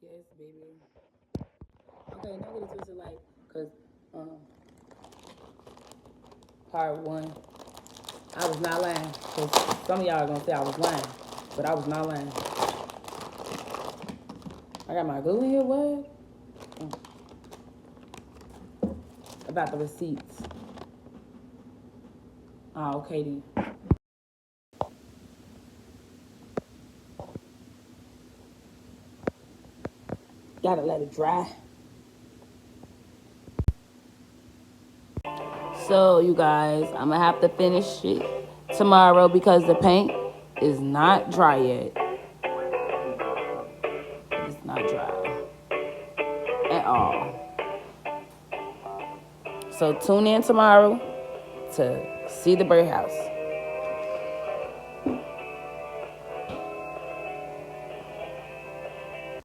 Yes, baby. Okay, now get it twisted, like, cause part one, I was not lying. Cause some of y'all are gonna say I was lying, but I was not lying. I got my glue in here. What? About the receipts. Oh, okay then. Gotta let it dry. So, you guys, I'm gonna have to finish it tomorrow because the paint is not dry yet. It's not dry at all. So, tune in tomorrow to see the birdhouse.